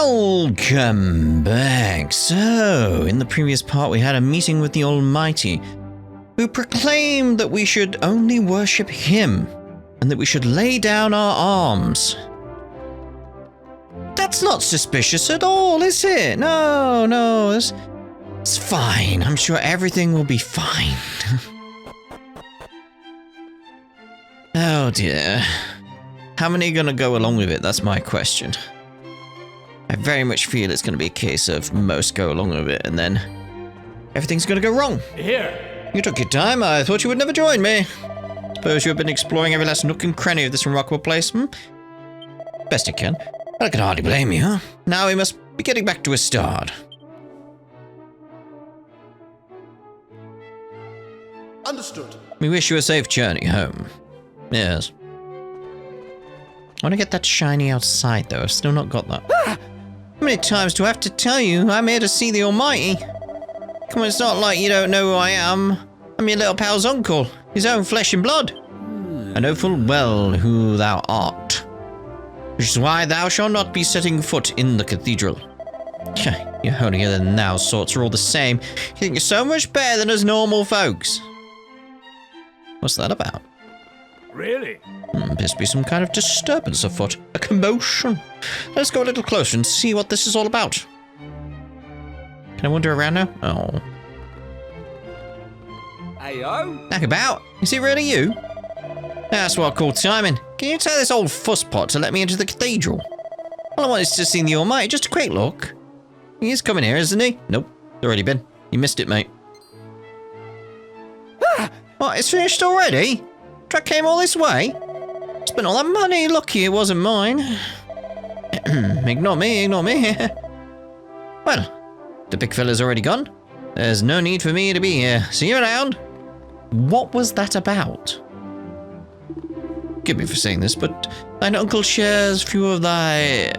Welcome back. So, in the previous part we had a meeting with the Almighty, who proclaimed that we should only worship him, and that we should lay down our arms. That's not suspicious at all, is it? No, it's fine. I'm sure everything will be fine. Oh dear. How many are gonna go along with it? That's my question. I very much feel it's going to be a case of most go along with it, and then everything's going to go wrong. Here. You took your time. I thought you would never join me. Suppose you have been exploring every last nook and cranny of this remarkable place, Best you can. I can hardly blame you. Now we must be getting back to a start. Understood. We wish you a safe journey home. Yes. I want to get that shiny outside, though. I've still not got that. How many times do I have to tell you I'm here to see the Almighty? Come on, it's not like you don't know who I am. I'm your little pal's uncle, his own flesh and blood. I know full well who thou art, which is why thou shalt not be setting foot in the cathedral. Your holier than thou sorts are all the same. You think you're so much better than us normal folks. What's that about? Really? Appears to be some kind of disturbance afoot. A commotion. Let's go a little closer and see what this is all about. Can I wander around now? Oh. Ayo? Knack about? Is it really you? That's what I call timing. Can you tell this old fusspot to let me into the cathedral? All I want is to see the Almighty, just a quick look. He is coming here, isn't he? Nope. Already been. You missed it, mate. What, it's finished already? Truck came all this way? Spent all that money. Lucky it wasn't mine. Ignore me. Well, the big fella's already gone. There's no need for me to be here. See you around. What was that about? Forgive me for saying this, but thine uncle shares few of thy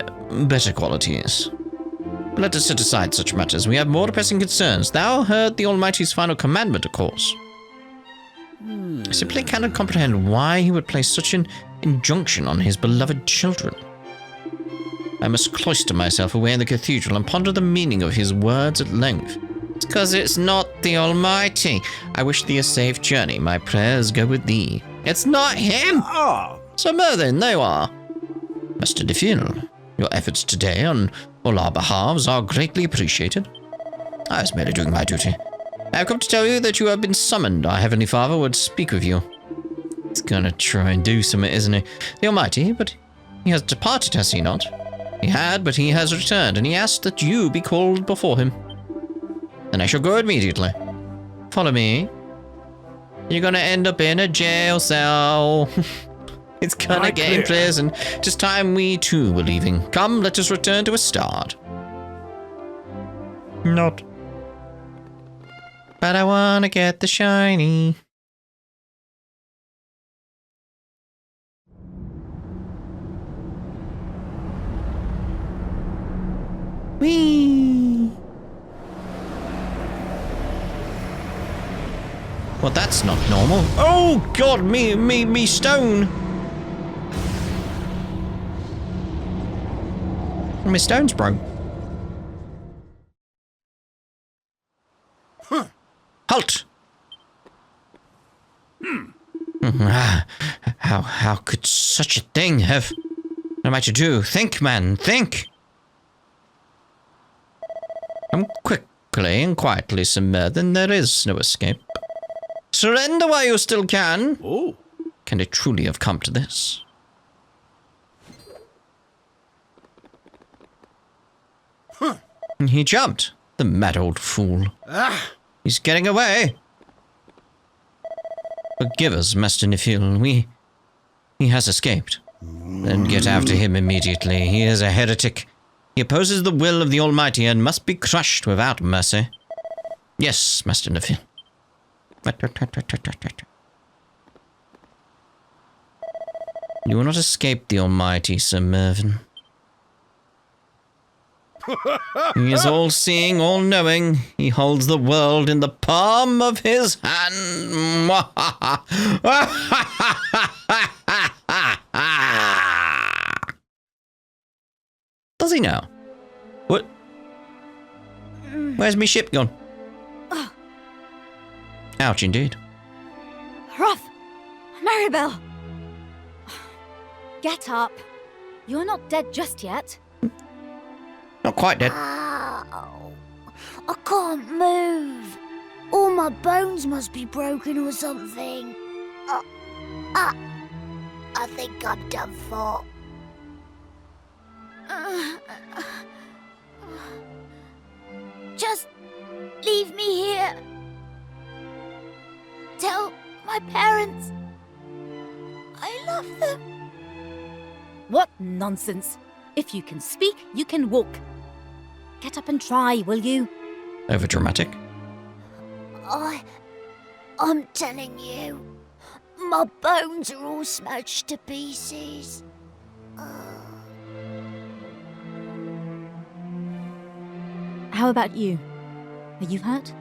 better qualities. But let us set aside such matters. We have more pressing concerns. Thou heard the Almighty's final commandment, of course. I simply cannot comprehend why he would place such an injunction on his beloved children. I must cloister myself away in the cathedral and ponder the meaning of his words at length. It's 'cause it's not the Almighty. I wish thee a safe journey. My prayers go with thee. It's not him! Oh. So Merlin, there you are. Master Defil, your efforts today on all our behalves are greatly appreciated. I was merely doing my duty. I have come to tell you that you have been summoned. Our Heavenly Father would speak with you. He's gonna try and do something, isn't he? The Almighty, but he has departed, has he not? He had, but he has returned, and he asked that you be called before him. Then I shall go immediately. Follow me. You're gonna end up in a jail cell. It's gonna get in prison. Just time we too were leaving. Come, let us return to a start. Not. But I wanna get the shiny. Whee! Well, that's not normal. Oh God, me stone. My stone's broke. Huh. Halt! How could such a thing have... What am I to do? Think, man, think! Come quickly and quietly, Sir Merlin. There is no escape. Surrender while you still can. Oh. Can it truly have come to this? Huh. He jumped. The mad old fool. Ah. He's getting away. Forgive us, Master Nifil. He has escaped. Then get after him immediately. He is a heretic. He opposes the will of the Almighty and must be crushed without mercy. Yes, Master Nifil. You will not escape the Almighty, Sir Mervyn. He is all-seeing, all-knowing. He holds the world in the palm of his hand. Does he know? Where's me ship gone? Ouch, indeed. Rough! Maribel! Get up. You're not dead just yet. Not quite dead. Ow. I can't move. All my bones must be broken or something. I think I'm done for. Just leave me here. Tell my parents I love them. What nonsense. If you can speak, you can walk. Get up and try, will you? Over dramatic. I'm telling you, my bones are all smashed to pieces. How about you? Are you hurt?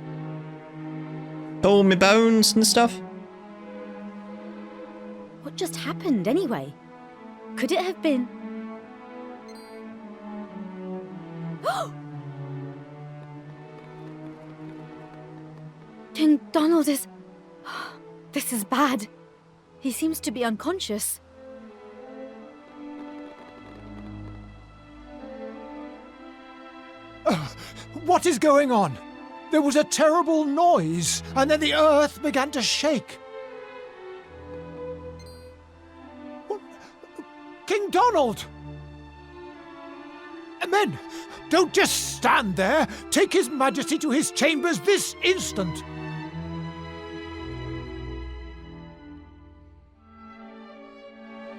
All my bones and stuff. What just happened anyway? Could it have been... King Donald is... This is bad. He seems to be unconscious. What is going on? There was a terrible noise, and then the earth began to shake. King Donald! Men, don't just stand there. Take His Majesty to his chambers this instant.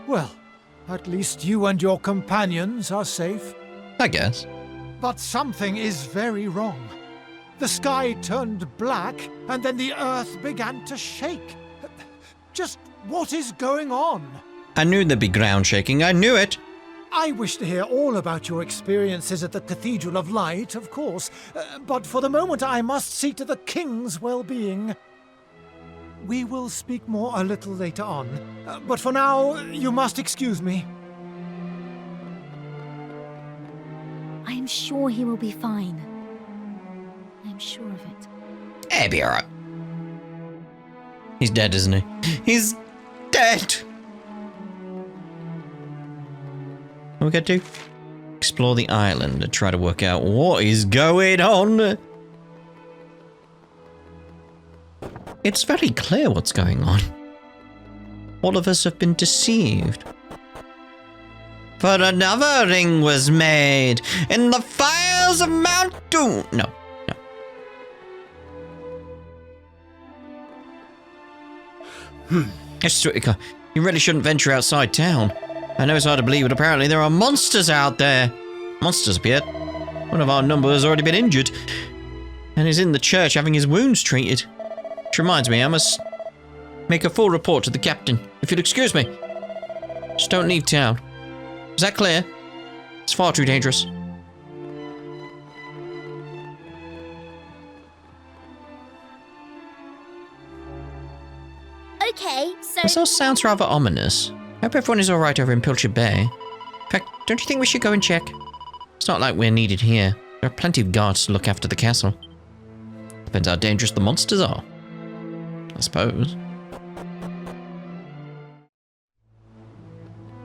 Well, at least you and your companions are safe. I guess. But something is very wrong. The sky turned black, and then the earth began to shake. Just what is going on? I knew there'd be ground shaking. I knew it. I wish to hear all about your experiences at the Cathedral of Light, of course, but for the moment I must see to the King's well-being. We will speak more a little later on, but for now, you must excuse me. I am sure he will be fine. I am sure of it. He'll be alright. He's dead, isn't he? He's dead! What we got to do? Explore the island and try to work out what is going on. It's very clear what's going on. All of us have been deceived. For another ring was made in the fires of Mount Doom. No. You really shouldn't venture outside town. I know it's hard to believe, but apparently there are monsters out there. Monsters appeared. One of our number has already been injured, and is in the church having his wounds treated. Which reminds me, I must make a full report to the captain. If you'll excuse me. Just don't leave town. Is that clear? It's far too dangerous. Okay, so... This all sounds rather ominous. I hope everyone is alright over in Pilcher Bay. In fact, don't you think we should go and check? It's not like we're needed here. There are plenty of guards to look after the castle. Depends how dangerous the monsters are, I suppose.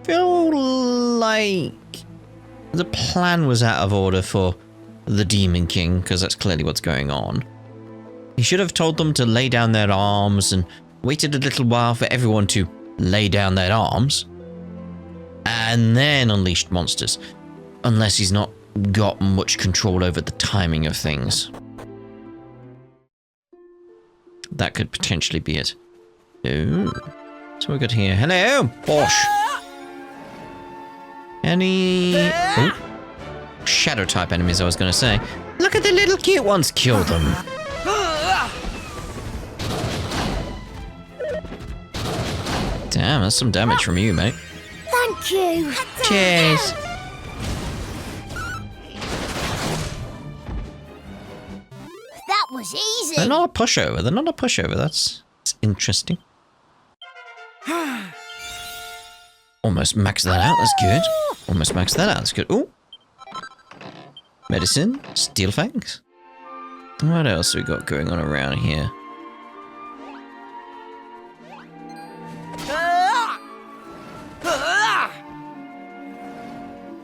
Feel like the plan was out of order for the Demon King, because that's clearly what's going on. He should have told them to lay down their arms and waited a little while for everyone to lay down their arms, and then unleashed monsters, unless he's not got much control over the timing of things. That could potentially be it. Ooh. So we got here. Hello, Bosh. Any shadow type enemies, I was going to say. Look at the little cute ones. Kill them. Damn, that's some damage from you, mate. Thank you. Cheers. That was easy. They're not a pushover. They're not a pushover. That's interesting. Almost maxed that out. That's good. Almost maxed that out. That's good. Ooh. Medicine. Steel fangs. What else we got going on around here?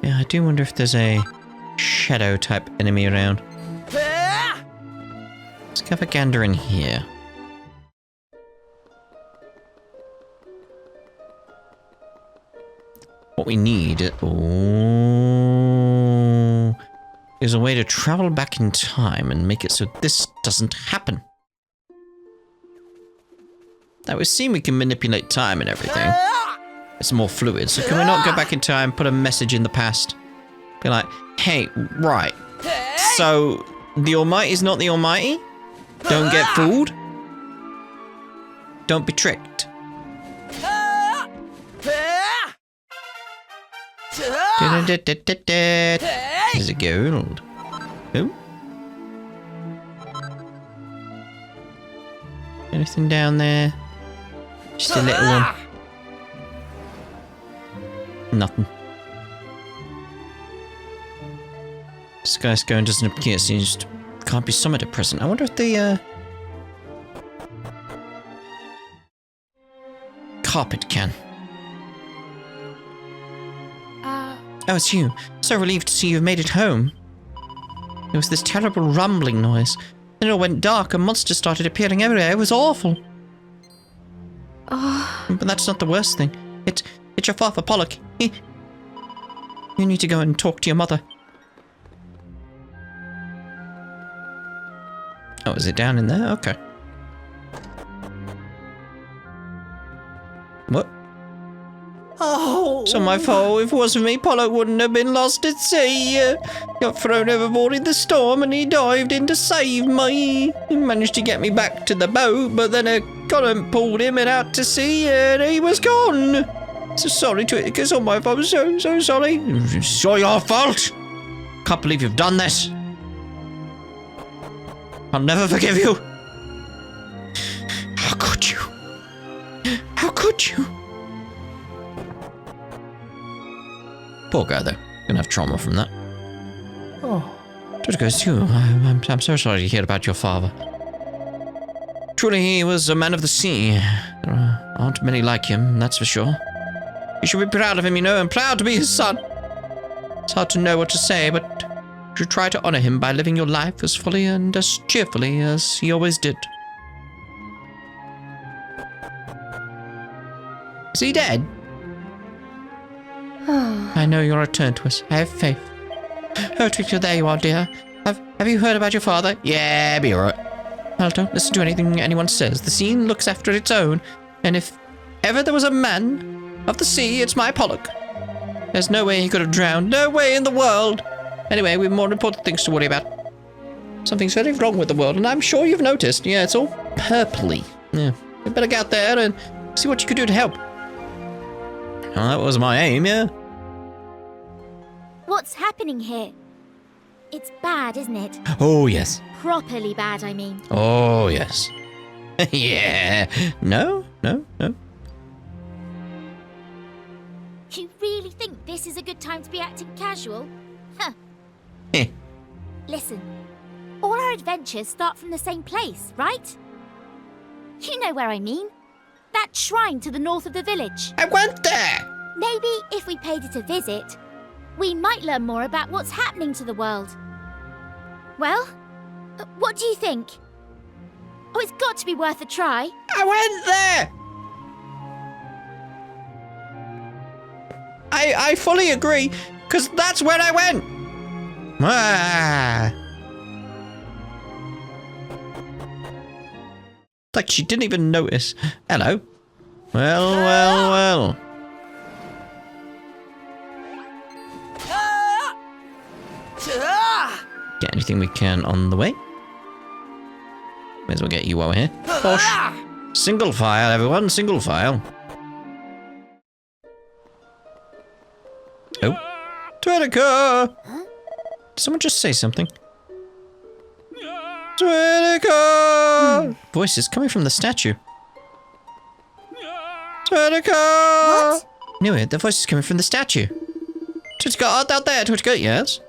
Yeah, I do wonder if there's a shadow type enemy around. Let's have a gander in here. What we need is a way to travel back in time and make it so this doesn't happen. Now we've seen we can manipulate time and everything. It's more fluid, so can we not go back in time, put a message in the past? Be like, hey, right, so the Almighty's not the Almighty? Don't get fooled? Don't be tricked. There's a gold. Oh. Anything down there? Just a little one. Nothing. This guy's going doesn't appear, so you just can't be summoned at present. I wonder if the carpet can. Oh, it's you. So relieved to see you've made it home. There was this terrible rumbling noise. Then it all went dark and monsters started appearing everywhere. It was awful. Oh. But that's not the worst thing. It's your father, Pollock. You need to go and talk to your mother. Oh, is it down in there? Okay. What? Oh! It's not my fault. If it wasn't me, Pollock wouldn't have been lost at sea. Got thrown overboard in the storm and he dived in to save me. He managed to get me back to the boat, but then a current pulled him out to sea and he was gone. So sorry to it, it's all my fault. I'm so sorry. It's all your fault. Can't believe you've done this. I'll never forgive you. How could you? How could you? Poor guy, though. Gonna have trauma from that. Oh. It goes to you. I'm so sorry to hear about your father. Truly, he was a man of the sea. There aren't many like him, that's for sure. You should be proud of him, you know, and proud to be his son. It's hard to know what to say, but you should try to honor him by living your life as fully and as cheerfully as he always did. Is he dead? I know you'll return to us. I have faith. Oh, Twitcher, there you are, dear. Have you heard about your father? Yeah, be alright. Well, don't listen to anything anyone says. The sea looks after its own, and if ever there was a man of the sea, it's my Pollock. There's no way he could have drowned. No way in the world. Anyway, we have more important things to worry about. Something's very wrong with the world, and I'm sure you've noticed. Yeah, it's all purpley. Yeah, you better get out there and see what you can do to help. Well, that was my aim, yeah. What's happening here? It's bad, isn't it? Oh, yes. Properly bad, I mean. Oh, yes. Yeah. No. You really think this is a good time to be acting casual? Huh. Listen, all our adventures start from the same place, right? You know where I mean. That shrine to the north of the village. I went there! Maybe if we paid it a visit, we might learn more about what's happening to the world. Well, what do you think? Oh, it's got to be worth a try. I went there! I fully agree, because that's where I went! Like she didn't even notice. Hello. Well. Get anything we can on the way. May as well get you over here. Posh. Single file, everyone. Single file. Oh. Twitter! Did someone just say something? Twitter! Voices coming from the statue. Twitter! What? No, the voice is coming from the statue. Twitter, out there, Twitter, yes?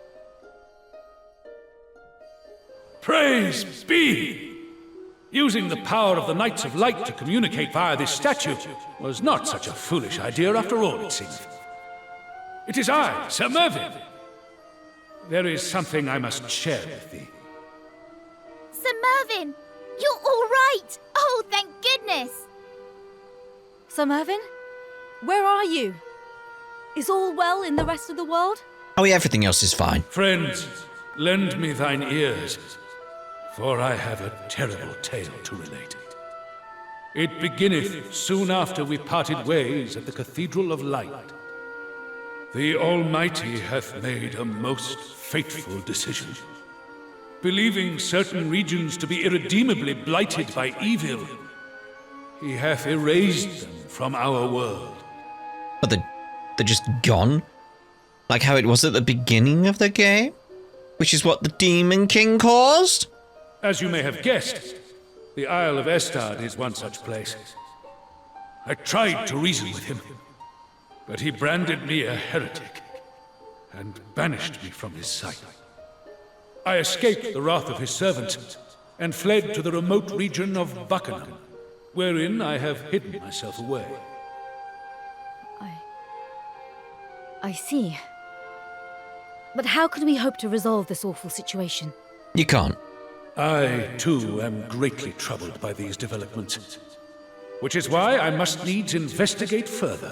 Praise be! Using the power of the Knights of Light to communicate via this statue was not such a foolish idea after all, it seems. It is I, Sir Mervyn. There is something I must share with thee. Sir Mervyn, you're all right! Oh, thank goodness! Sir Mervyn? Where are you? Is all well in the rest of the world? Oh yeah, everything else is fine. Friends, lend me thine ears, for I have a terrible tale to relate. It beginneth soon after we parted ways at the Cathedral of Light. The Almighty hath made a most fateful decision. Believing certain regions to be irredeemably blighted by evil, he hath erased them from our world. But they're just gone? Like how it was at the beginning of the game? Which is what the Demon King caused? As you may have guessed, the Isle of Estard is one such place. I tried to reason with him, but he branded me a heretic and banished me from his sight. I escaped the wrath of his servants and fled to the remote region of Buckingham, wherein I have hidden myself away. I see. But how can we hope to resolve this awful situation? You can't. I, too, am greatly troubled by these developments, which is why I must needs investigate further.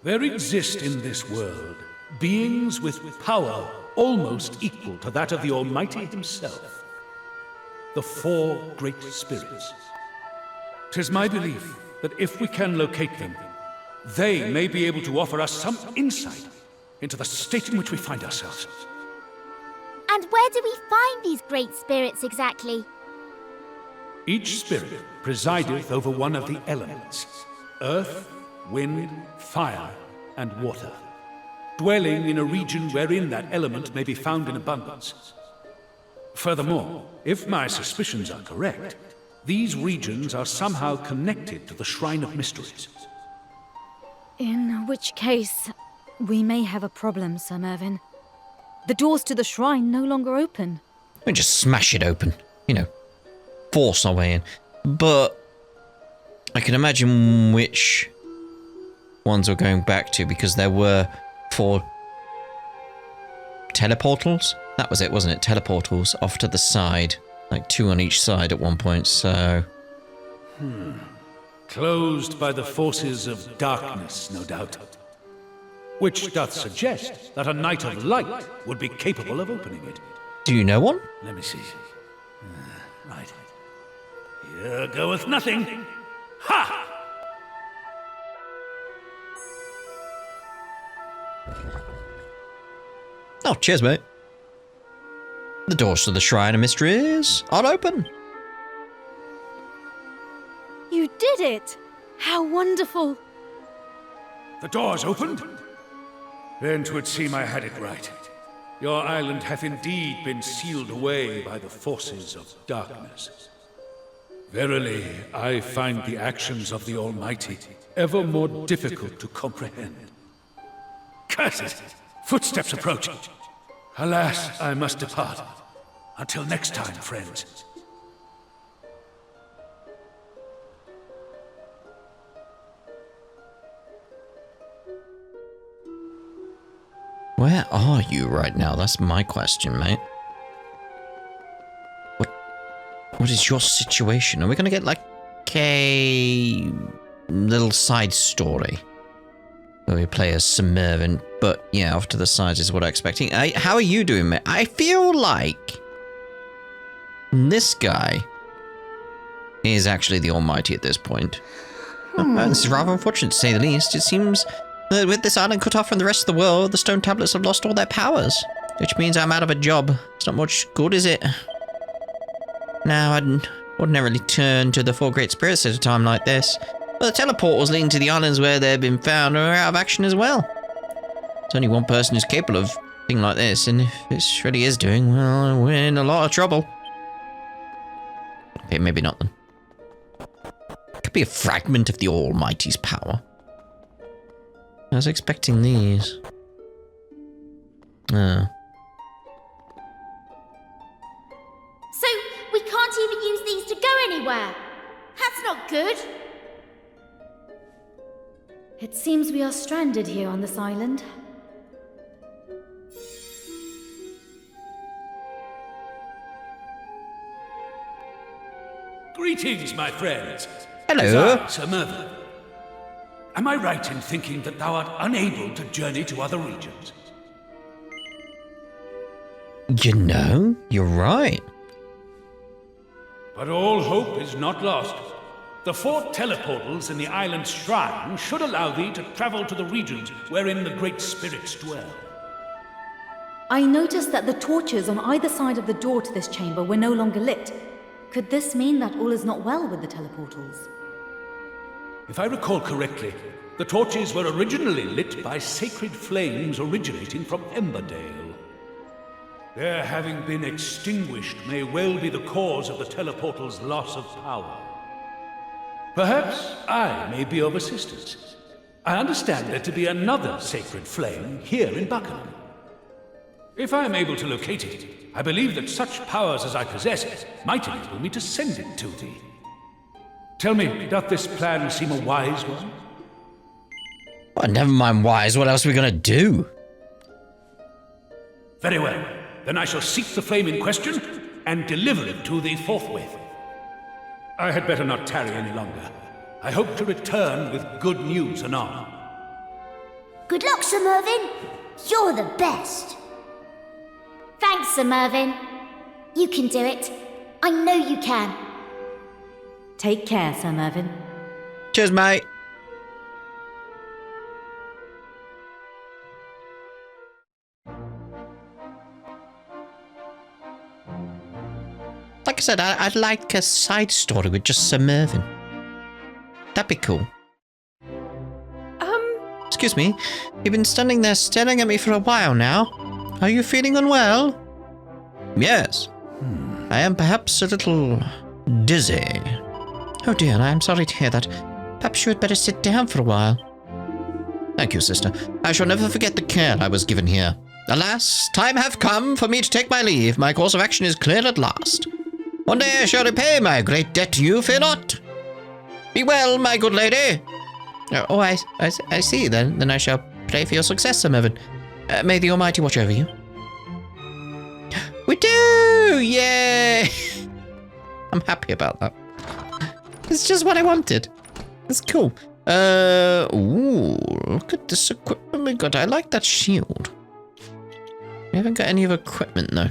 There exist in this world beings with power almost equal to that of the Almighty himself. The four great spirits. 'Tis my belief that if we can locate them, they may be able to offer us some insight into the state in which we find ourselves. And where do we find these great spirits exactly? Each spirit presideth over one of the elements: earth, wind, fire, and water, dwelling in a region wherein that element may be found in abundance. Furthermore, if my suspicions are correct, these regions are somehow connected to the Shrine of Mysteries. In which case, we may have a problem, Sir Mervyn. The doors to the shrine no longer open. We just smash it open. You know, force our way in. But I can imagine which ones we're going back to, because there were 4 teleportals. That was it, wasn't it? Teleportals off to the side. Like 2 on each side at one point, so... Closed by the forces of darkness, no doubt. Which doth suggest that a Knight of Light would be capable of opening it. Do you know one? Let me see. Right. Here goeth nothing. Ha! Oh, cheers, mate. The doors to the Shrine of Mysteries are open. You did it! How wonderful! The doors opened? Then 'twould seem I had it right. Your island hath indeed been sealed away by the forces of darkness. Verily, I find the actions of the Almighty ever more difficult to comprehend. Curse it! Footsteps approach. Alas, I must depart. Until next time, friends. Where are you right now? That's my question, mate. What is your situation? Are we going to get like a little side story where we play as Sir Mervyn? But yeah, off to the sides is what I'm expecting. How are you doing, mate? I feel like this guy is actually the Almighty at this point. This is rather unfortunate to say the least. It seems that with this island cut off from the rest of the world, the stone tablets have lost all their powers, which means I'm out of a job. It's not much good, is it? Now, I'd ordinarily turn to the 4 great spirits at a time like this, but the teleportals leading to the islands where they've been found are out of action as well. There's only one person who's capable of a thing like this, and if this really is doing, well, we're in a lot of trouble. Okay, maybe not then. It could be a fragment of the Almighty's power. I was expecting these. everywhere. That's not good. It seems we are stranded here on this island. Greetings, my friends. Hello. It is I, Sir Mervyn. Am I right in thinking that thou art unable to journey to other regions? You know, you're right. But all hope is not lost. The 4 teleportals in the island's shrine should allow thee to travel to the regions wherein the great spirits dwell. I noticed that the torches on either side of the door to this chamber were no longer lit. Could this mean that all is not well with the teleportals? If I recall correctly, the torches were originally lit by sacred flames originating from Emberdale. Their having been extinguished may well be the cause of the teleportal's loss of power. Perhaps I may be of assistance. I understand there to be another sacred flame here in Buckingham. If I am able to locate it, I believe that such powers as I possess might enable me to send it to thee. Tell me, doth this plan seem a wise one? Well, never mind wise, what else are we gonna do? Very well. Then I shall seek the flame in question and deliver it to thee forthwith. I had better not tarry any longer. I hope to return with good news anon. Good luck, Sir Mervyn. You're the best. Thanks, Sir Mervyn. You can do it. I know you can. Take care, Sir Mervyn. Cheers, mate. Like I said, I'd like a side story with just Sir Mervyn. That'd be cool. Excuse me, you've been standing there staring at me for a while now. Are you feeling unwell? Yes. I am perhaps a little dizzy. Oh dear, I am sorry to hear that. Perhaps you had better sit down for a while. Thank you, sister. I shall never forget the care I was given here. Alas, time have come for me to take my leave. My course of action is clear at last. One day I shall repay my great debt to you, fear not. Be well, my good lady. Oh, I see. Then I shall pray for your success, Sir Mervyn. May the Almighty watch over you. We do! Yay! I'm happy about that. It's just what I wanted. It's cool. Ooh, look at this equipment we got. I like that shield. We haven't got any of equipment, though.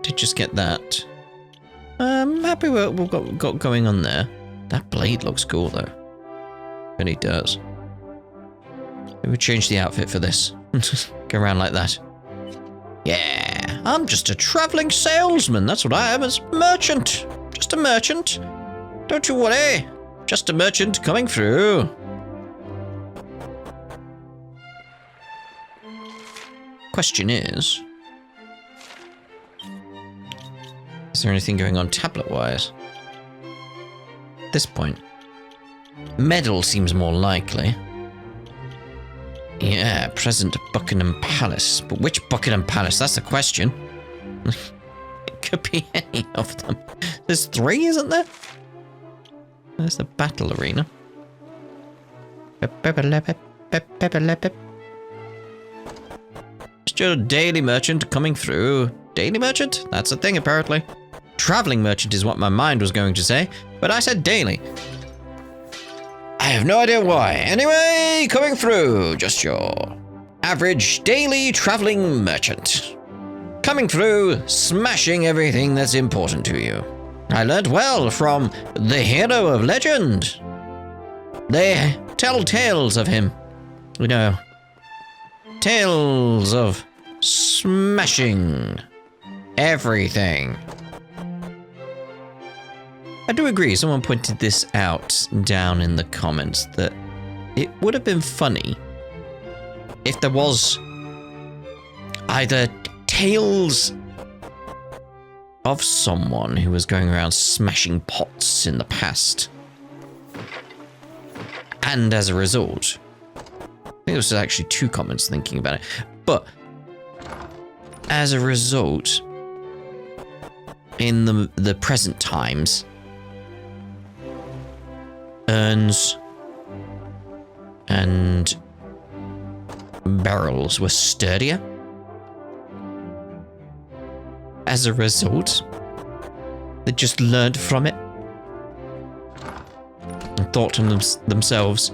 Did just get that. I'm happy with what we've got going on there. That blade looks cool, though. Really does. Maybe change the outfit for this. Go around like that. Yeah, I'm just a traveling salesman. That's what I am, as a merchant. Just a merchant. Don't you worry. Just a merchant coming through. Question is there anything going on tablet-wise? At this point, medal seems more likely. Yeah, present Buckingham Palace. But which Buckingham Palace? That's the question. It could be any of them. There's 3, isn't there? There's the battle arena. Just your daily merchant coming through. Daily merchant? That's a thing, apparently. Traveling merchant is what my mind was going to say, but I said daily. I have no idea why. Anyway, coming through. Just your average daily traveling merchant. Coming through, smashing everything that's important to you. I learnt well from the hero of legend. They tell tales of him. You know, tales of smashing everything. I do agree, someone pointed this out down in the comments, that it would have been funny if there was either tales of someone who was going around smashing pots in the past, and as a result, I think it was actually 2 comments thinking about it, but as a result, in the present times, urns and barrels were sturdier. As a result, they just learned from it and thought to themselves,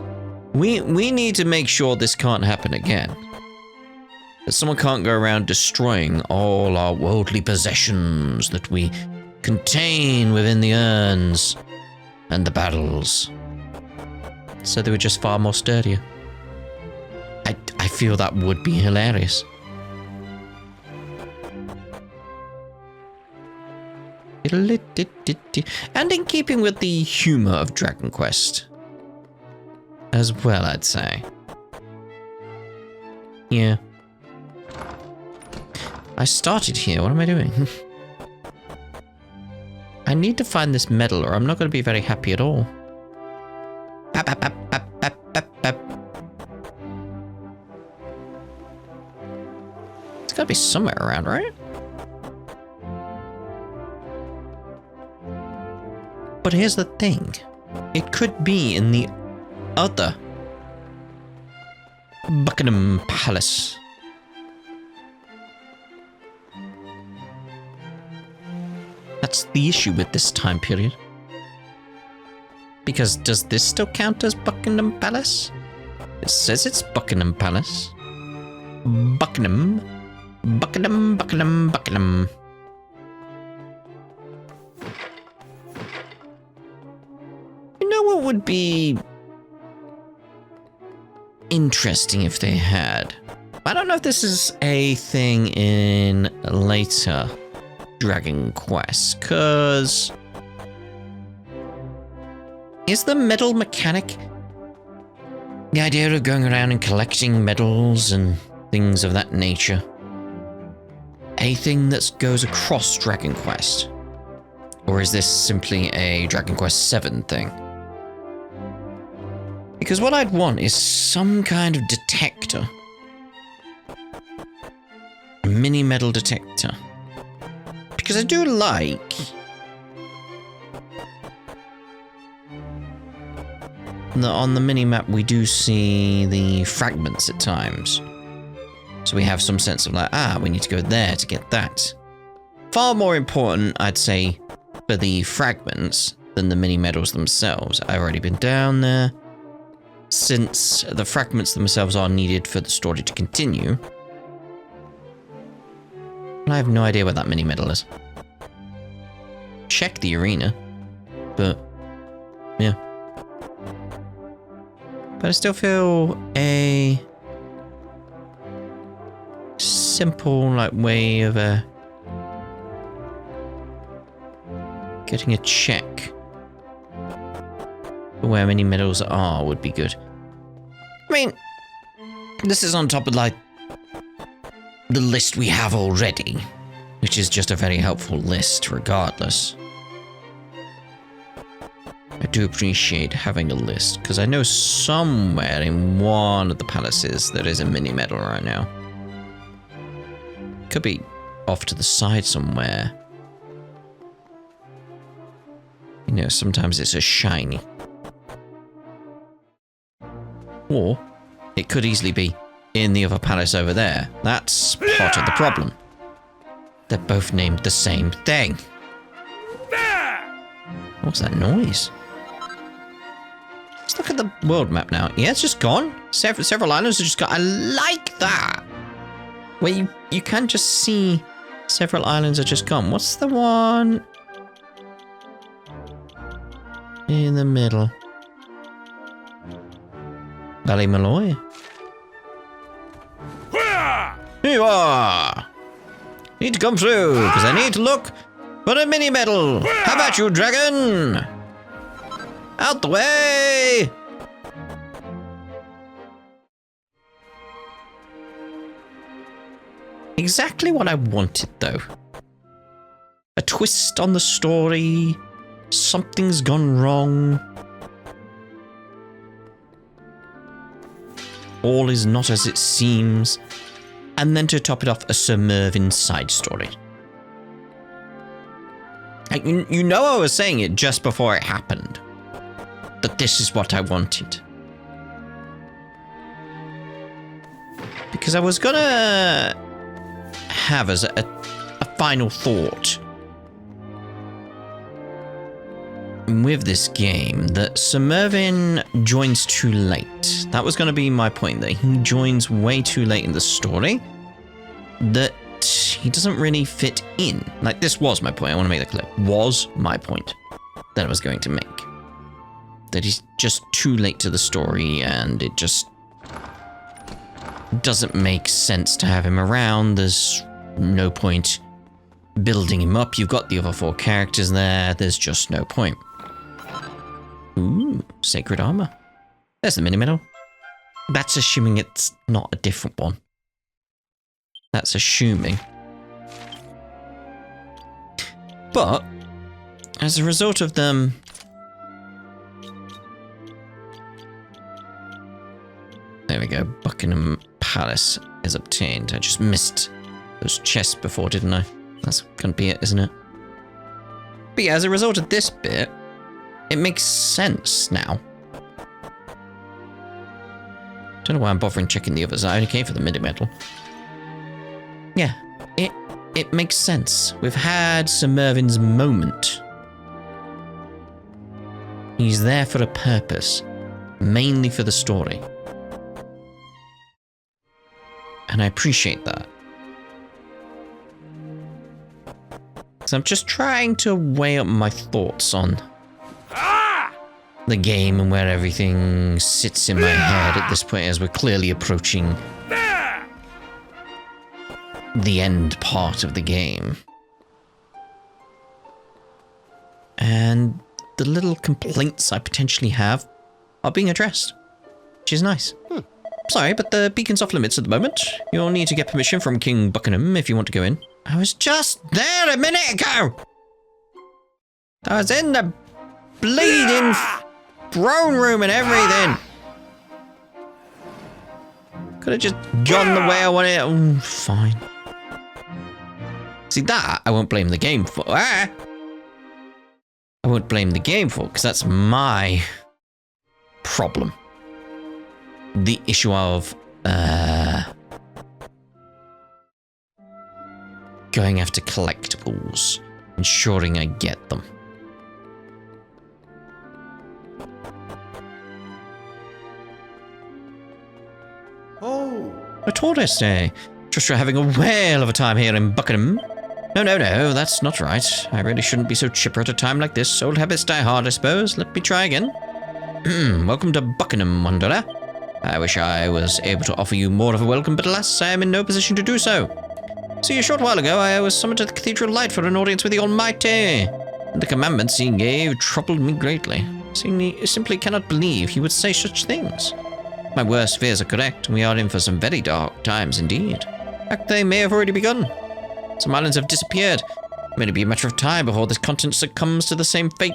we need to make sure this can't happen again. That someone can't go around destroying all our worldly possessions that we contain within the urns and the barrels. So they were just far more sturdier. I feel that would be hilarious. And in keeping with the humor of Dragon Quest as well, I'd say. Yeah. I started here. What am I doing? I need to find this medal or I'm not going to be very happy at all. Bap, bap, bap, bap, bap, bap, bap. It's got to be somewhere around, right? But here's the thing. It could be in the other Buckingham Palace. That's the issue with this time period. Because does this still count as Buckingham Palace? It says it's Buckingham Palace. Buckingham. Buckingham, Buckingham, Buckingham. You know what would be interesting if they had? I don't know if this is a thing in later Dragon Quest, because is the medal mechanic, the idea of going around and collecting medals and things of that nature, a thing that goes across Dragon Quest? Or is this simply a Dragon Quest VII thing? Because what I'd want is some kind of detector. A mini medal detector. Because I do like that on the mini-map we do see the fragments at times. So we have some sense of like, we need to go there to get that. Far more important, I'd say, for the fragments than the mini-medals themselves. I've already been down there. Since the fragments themselves are needed for the story to continue, I have no idea what that mini medal is. Check the arena, but yeah. But I still feel a simple way of getting a check for where many medals are would be good. I mean, this is on top of the list we have already, which is just a very helpful list regardless. I do appreciate having a list, because I know somewhere in one of the palaces there is a mini medal right now. Could be off to the side somewhere. You know, sometimes it's a shiny. Or it could easily be in the other palace over there. That's part of the problem. They're both named the same thing. What's that noise? Let's look at the world map now. Yeah, it's just gone. Several islands have just got... I like that! Where you can just see several islands are just gone. What's the one in the middle? Ballymaloy. Here you are! Need to come through, because I need to look for a mini medal. How about you, dragon? Out the way! Exactly what I wanted, though. A twist on the story. Something's gone wrong. All is not as it seems. And then to top it off, a Sir Mervyn side story. You know I was saying it just before it happened. That this is what I wanted. Because I was gonna have as a final thought with this game that Sir Mervyn joins too late. That was going to be my point, that he joins way too late in the story, that he doesn't really fit in. Like, this was my point. I want to make that clear. Was my point that I was going to make. That he's just too late to the story and it just doesn't make sense to have him around. There's no point building him up. You've got the other 4 characters there. There's just no point. Ooh, sacred armor. There's the mini-medal. That's assuming it's not a different one. That's assuming. But, as a result of them... There we go, Buckingham Palace is obtained. I just missed those chests before, didn't I? That's gonna be it, isn't it? But yeah, as a result of this bit, it makes sense now. Don't know why I'm bothering checking the others. I only came for the midi-medal. Yeah, it makes sense. We've had Sir Mervyn's moment. He's there for a purpose, mainly for the story. And I appreciate that. So I'm just trying to weigh up my thoughts on the game and where everything sits in my head at this point, as we're clearly approaching the end part of the game. And the little complaints I potentially have are being addressed, which is nice. Sorry, but the beacon's off limits at the moment. You'll need to get permission from King Buckingham if you want to go in. I was just there a minute ago! I was in the bleeding throne room and everything! Could have just gone the way I wanted. Oh, fine. See, that I won't blame the game for. I won't blame the game for, because that's my problem. The issue of going after collectibles, ensuring I get them. Oh. A tourist, eh? Just you're having a whale of a time here in Buckingham. No, that's not right. I really shouldn't be so chipper at a time like this. Old habits die hard, I suppose. Let me try again. Welcome to Buckingham, Wanderer. I wish I was able to offer you more of a welcome, but alas, I am in no position to do so. See, a short while ago, I was summoned to the Cathedral Light for an audience with the Almighty. And the commandments he gave troubled me greatly. I simply cannot believe he would say such things. My worst fears are correct, and we are in for some very dark times indeed. In fact, they may have already begun. Some islands have disappeared. It may be a matter of time before this continent succumbs to the same fate.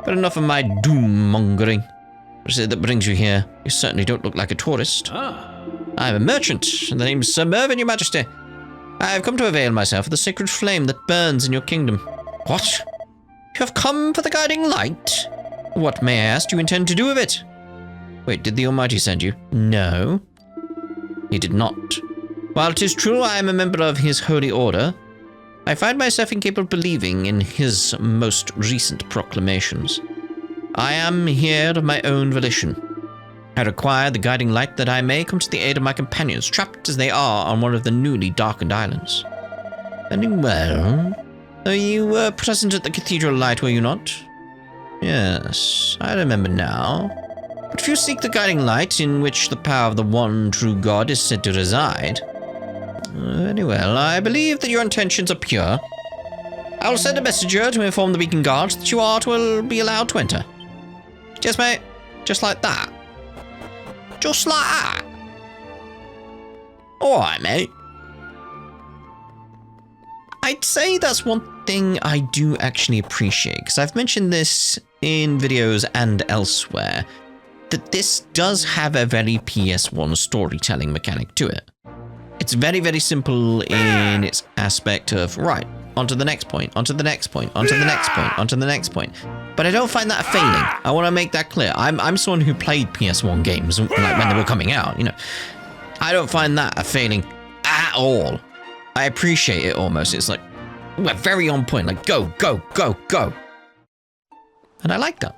But enough of my doom-mongering. What is it that brings you here? You certainly don't look like a tourist. I am a merchant, and the name is Sir Mervyn, your majesty. I have come to avail myself of the sacred flame that burns in your kingdom. What? You have come for the guiding light? What, may I ask, do you intend to do with it? Wait, did the Almighty send you? No. He did not. While it is true I am a member of his holy order, I find myself incapable of believing in his most recent proclamations. I am here of my own volition. I require the guiding light that I may come to the aid of my companions, trapped as they are on one of the newly darkened islands. Very well. You were present at the Cathedral Light, were you not? Yes, I remember now. But if you seek the guiding light in which the power of the one true God is said to reside... Very well, I believe that your intentions are pure. I will send a messenger to inform the beacon guards that you will be allowed to enter. Yes, mate. Just like that. Just like that. Alright, mate. I'd say that's one thing I do actually appreciate, because I've mentioned this in videos and elsewhere, that this does have a very PS1 storytelling mechanic to it. It's very, very simple in its aspect of, right, onto the next point, onto the next point, onto the next point, onto the next point. But I don't find that a failing. I want to make that clear. I'm someone who played PS1 games like when they were coming out, you know. I don't find that a failing at all. I appreciate it almost. It's like, we're very on point. Like, go, go, go, go. And I like that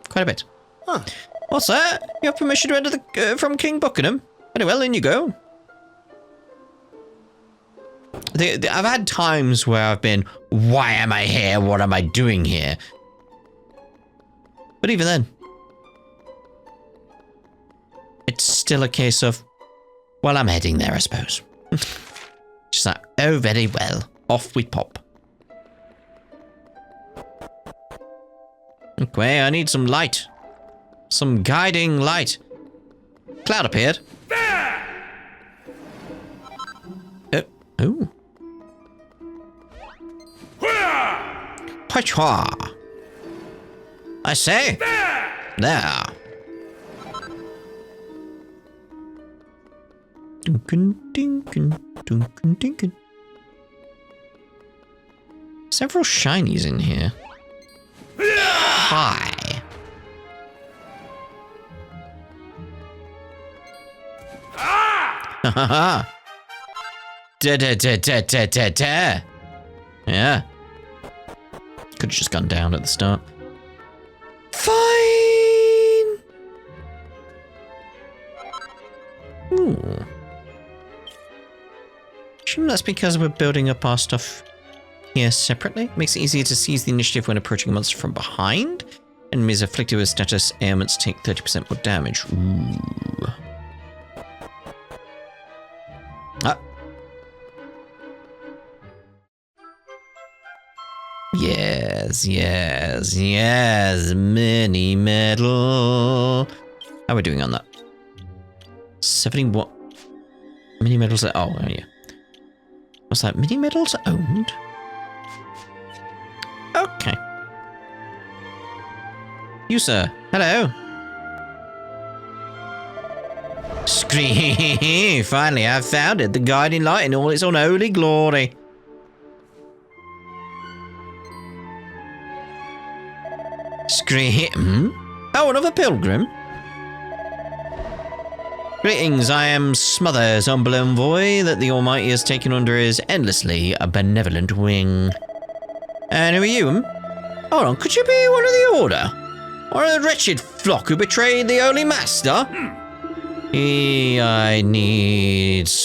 quite a bit. Huh. Well, sir, you have permission to enter the from King Buckingham. Very well, in you go. I've had times where I've been, why am I here? What am I doing here? But even then, it's still a case of, well, I'm heading there, I suppose. Just like, oh, very well. Off we pop. Okay, I need some light. Some guiding light. Cloud appeared. Oh. Pachwa. I say. There. Duncan, Duncan, Duncan, Duncan. Several shinies in here. Hi. Ha ha ha. Da. Yeah. Could have just gone down at the start. Fine. Ooh. Assume that's because we're building up our stuff here separately. Makes it easier to seize the initiative when approaching a monster from behind. Enemies afflicted with status ailments take 30% more damage. Ooh. Ah. Yes, yes, yes. Mini medal. How are we doing on that? 70 what? Mini medals? Oh, yeah. What's that? Mini medals owned? Okay. You, sir. Hello. Scream! Finally, I've found it. The guiding light in all its unholy glory. Scream! Oh, another pilgrim. Greetings, I am Smothers, humble envoy that the Almighty has taken under his endlessly benevolent wing. And who are you? Hold on, could you be one of the Order? Or the wretched flock who betrayed the Holy Master? I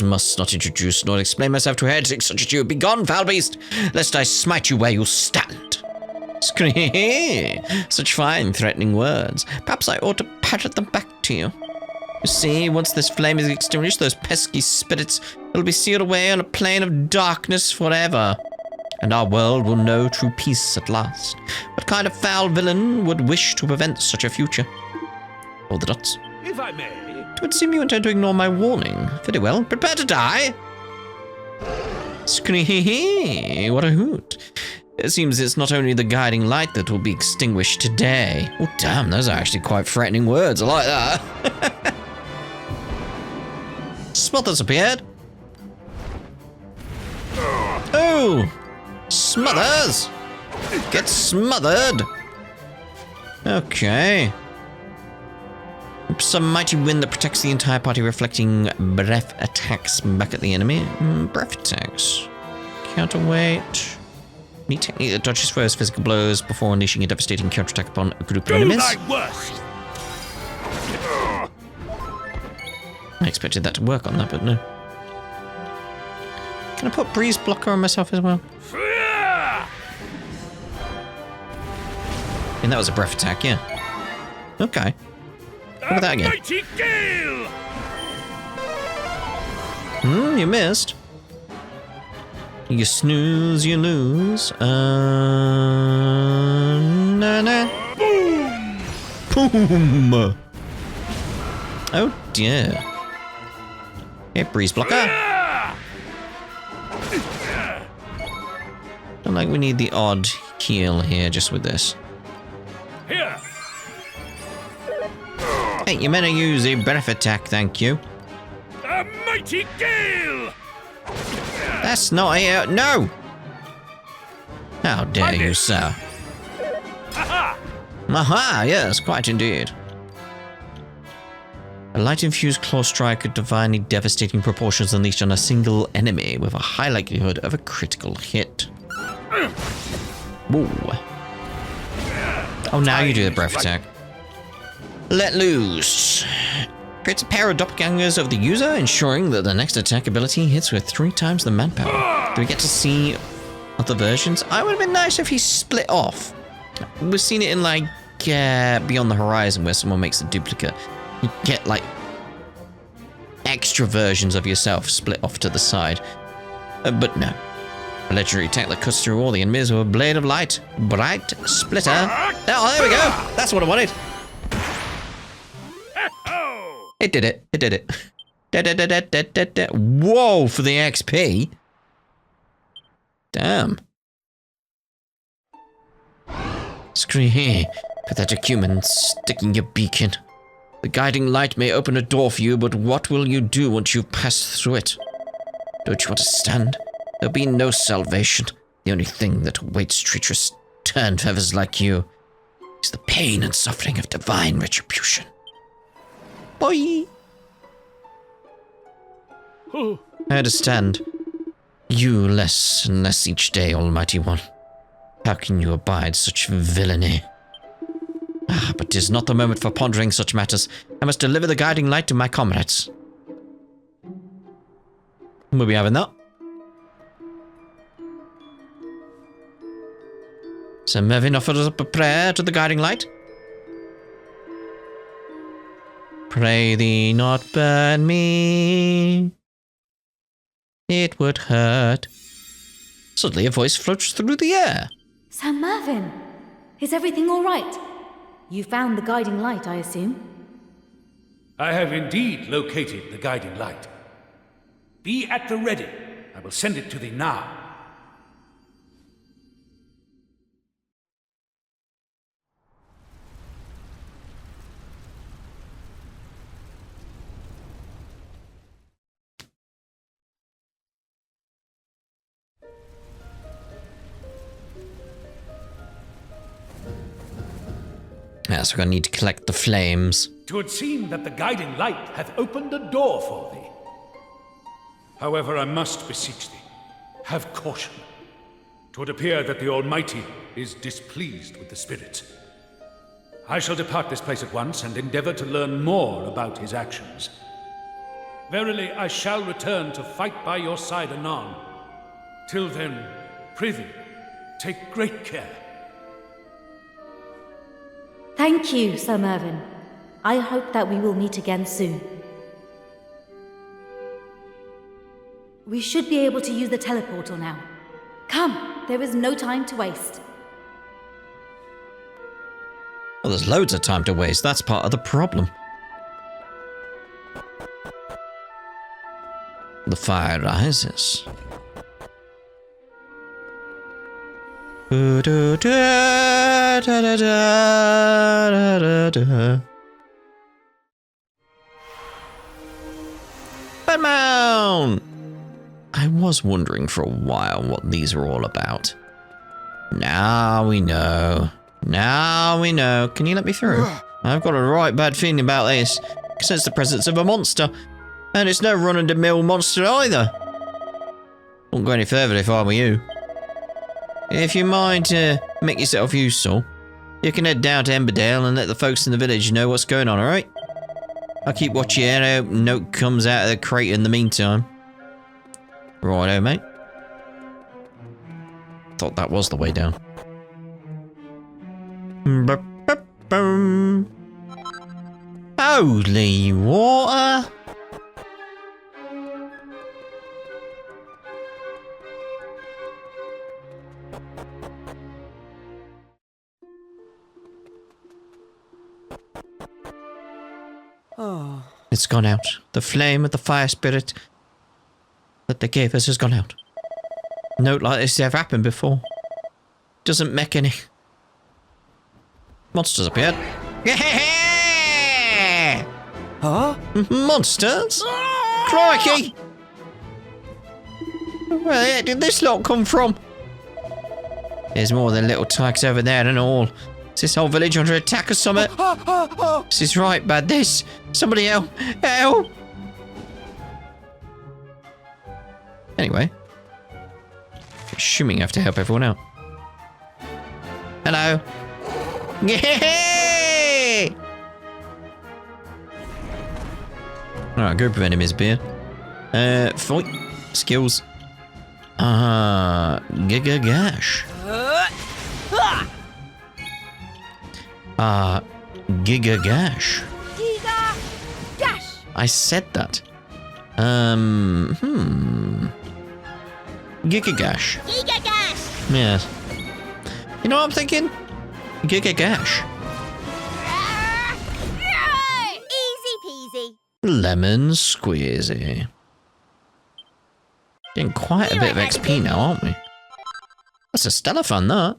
must not introduce nor explain myself to heretics such as you. Begone, foul beast, lest I smite you where you stand. Scream! Such fine, threatening words. Perhaps I ought to parrot them back to you. You see, once this flame is extinguished, those pesky spirits will be sealed away on a plane of darkness forever. And our world will know true peace at last. What kind of foul villain would wish to prevent such a future? All the dots. If I may. It would seem you intend to ignore my warning. Very well. Prepare to die. Scream! What a hoot. It seems it's not only the guiding light that will be extinguished today. Oh, damn, those are actually quite threatening words. I like that. Smothers appeared. Oh! Smothers! Get smothered! Okay. Some mighty wind that protects the entire party, reflecting breath attacks back at the enemy. Breath attacks. Counterweight. Neat technique that dodges first physical blows before unleashing a devastating counterattack upon a group of enemies. I expected that to work on that, but no. Can I put breeze blocker on myself as well? And that was a breath attack, yeah. Okay. Look at that again. You missed. You snooze, you lose. Nah. Boom! Oh dear. Okay, breeze blocker. Don't like we need the odd heal here just with this. Here. Hey, you meant to use a breath attack, thank you. A mighty gale! That's not a... no! How dare you, sir? Aha, yes, quite indeed. A light-infused claw strike could divinely devastating proportions unleashed on a single enemy with a high likelihood of a critical hit. Whoa. Oh, now you do the breath attack. Let loose. Creates a pair of doppelgangers of the user, ensuring that the next attack ability hits with 3 times the manpower. Do we get to see other versions? I would have been nice if he split off. We've seen it in like Beyond the Horizon where someone makes a duplicate. You get like extra versions of yourself split off to the side. But no. A legendary attack that cuts through all the enemies with a blade of light. Bright Splitter. Oh, there we go. That's what I wanted. It did it. It did it. Whoa, for the XP. Damn. Scream, pathetic human, sticking your beacon. The guiding light may open a door for you, but what will you do once you've passed through it? Don't you understand? There'll be no salvation. The only thing that awaits treacherous turn feathers like you is the pain and suffering of divine retribution. Boy! I understand. You less and less each day, Almighty One. How can you abide such villainy? But 'tis not the moment for pondering such matters. I must deliver the guiding light to my comrades. We'll be having that. So Mervyn offers up a prayer to the guiding light. Pray thee not burn me. It would hurt. Suddenly a voice floats through the air. Sir Mervyn, is everything all right? You found the guiding light, I assume? I have indeed located the guiding light. Be at the ready. I will send it to thee now. Yes, we're going to need to collect the flames. 'Twould seem that the guiding light hath opened a door for thee. However, I must beseech thee, have caution. 'Twould appear that the Almighty is displeased with the spirit. I shall depart this place at once and endeavor to learn more about his actions. Verily, I shall return to fight by your side anon. Till then, prithee, take great care. Thank you, Sir Mervyn. I hope that we will meet again soon. We should be able to use the teleportal now. Come, there is no time to waste. Well, there's loads of time to waste. That's part of the problem. The fire rises. Batman! I was wondering for a while what these are all about. Now we know. Now we know. Can you let me through? I've got a right bad feeling about this. I sense the presence of a monster. And it's no run-of-the-mill monster either. Wouldn't go any further if I were you. If you mind to make yourself useful, you can head down to Emberdale and let the folks in the village know what's going on, alright? I'll keep watching and I hope no comes out of the crate in the meantime. Righto, mate. Thought that was the way down. Holy water! It's gone out. The flame of the fire spirit that they gave us has gone out. Note like this has ever happened before. Doesn't make any. Monsters appeared. Huh? Monsters? Crikey! Where the heck did this lot come from? There's more than little tykes over there and all. Is this whole village under attack or something? This is right bad, this. Somebody help. Help! Anyway. Assuming I have to help everyone out. Hello. Yay! Alright, group of enemies appear. Fight. Skills. Giga Gash. Giga Gash. Giga Gash! I said that. Giga Gash. Giga Gash! Yes. You know what I'm thinking? Giga Gash. Easy peasy. Lemon squeezy. Getting quite a bit of XP now, aren't we? That's a stellar fun, that.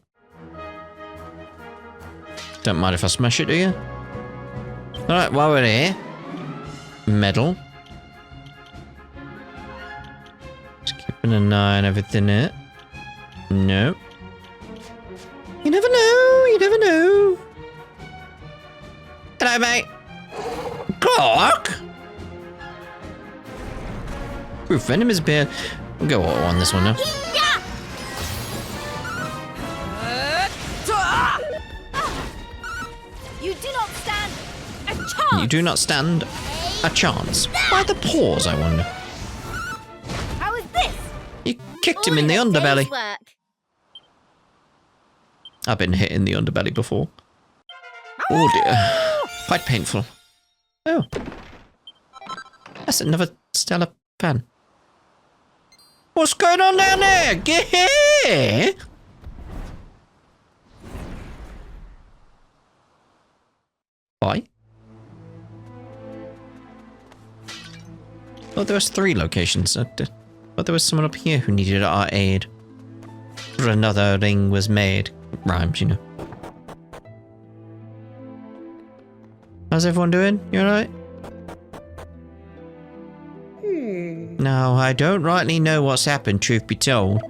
Don't mind if I smash it, do you? Alright, while we're here. Medal. Just keeping an eye on everything here. No. You never know, you never know. Hello, mate. Clark? Ooh, Venom is bad. We'll go auto on this one now. You do not stand a chance! You do not stand a chance. By the paws, I wonder. How is this? You kicked him in the underbelly. Work. I've been hit in the underbelly before. Oh dear. Quite painful. Oh. That's another stellar fan. What's going on down there? Get here! Bye. Oh, there was 3 locations. But there was someone up here who needed our aid. For another ring was made. Rhymes, you know. How's everyone doing? You alright? No, I don't rightly know what's happened, truth be told.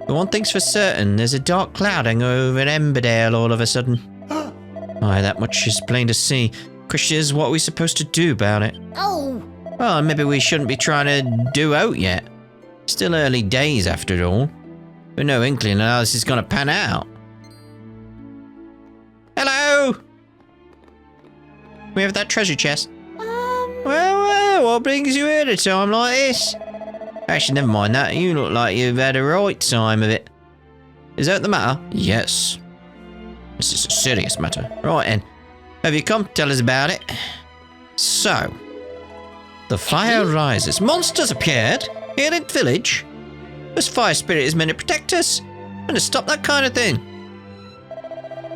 But one thing's for certain, there's a dark cloud hanging over Emberdale all of a sudden. Aye, that much is plain to see. Question is, what are we supposed to do about it? Oh, Well, maybe we shouldn't be trying to do out yet. Still early days after all. We've no inkling how this is going to pan out. Hello! We have that treasure chest. Well, what brings you here at a time like this? Actually, never mind that. You look like you've had a right time of it. Is that the matter? Yes. This is a serious matter. Right then. Have you come? Tell us about it. So. The fire rises. Monsters appeared here in the village. This fire spirit is meant to protect us and to stop that kind of thing.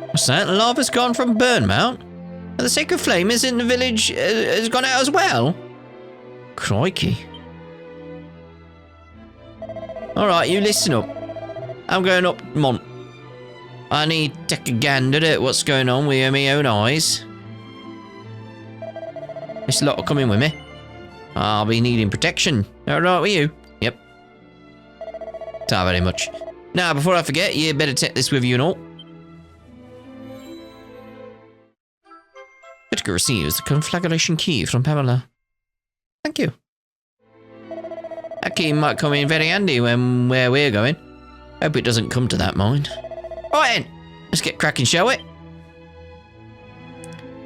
What's that? Lava's gone from Burnmount? And the sacred flame is in the village has gone out as well? Crikey. Alright, you listen up. I'm going up Mont. I need to take a gander at what's going on with my own eyes. This lot will come in with me. I'll be needing protection. Alright with you? Yep. Not very much. Now, before I forget, you better take this with you and all. Edgar receives the conflagration key from Pamela. Thank you. That key might come in very handy when where we're going. Hope it doesn't come to that, mind. Right then, let's get cracking, shall we?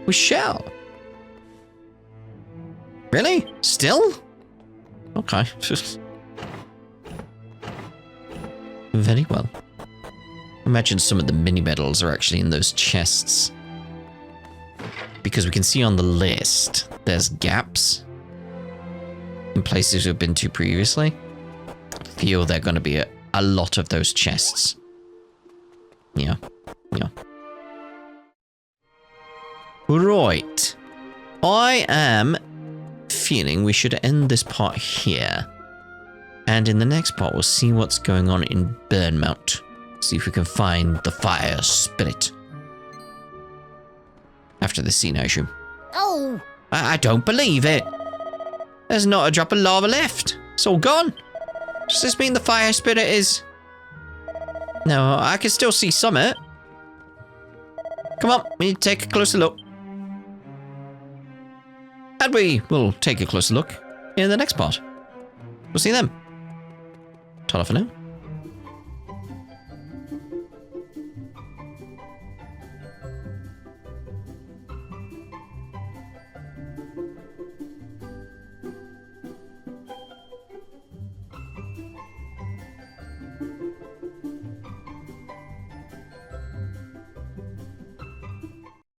We shall. Really? Still? Okay. Very well. Imagine some of the mini medals are actually in those chests. Because we can see on the list, there's gaps in places we've been to previously. I feel they're going to be a lot of those chests. Yeah. Right. I am feeling we should end this part here. And in the next part, we'll see what's going on in Burnmount. See if we can find the fire spirit. After the scene, I assume. oh, I don't believe it. There's not a drop of lava left. It's all gone. Does this mean the fire spirit is No, I can still see Summit. Come on, we need to take a closer look. And we will take a closer look in the next part. We'll see you then. Ta-ra for now.